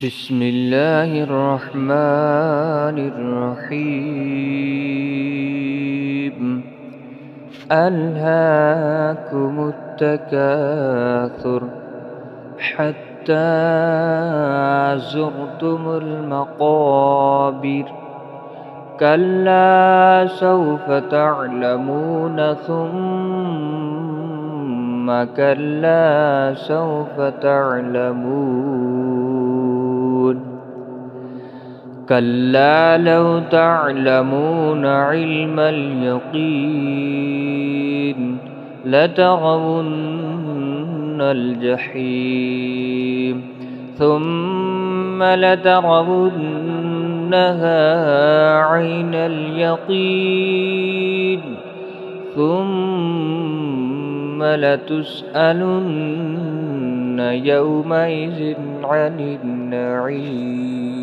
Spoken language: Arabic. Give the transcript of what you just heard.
بسم الله الرحمن الرحيم. ألهاكم التكاثر حتى زرتم المقابر. كلا سوف تعلمون ثم كلا سوف تعلمون. كلا لو تعلمون علم اليقين لترون الجحيم ثم لترونها عين اليقين ثم لتسألن يومئذ عن النعيم.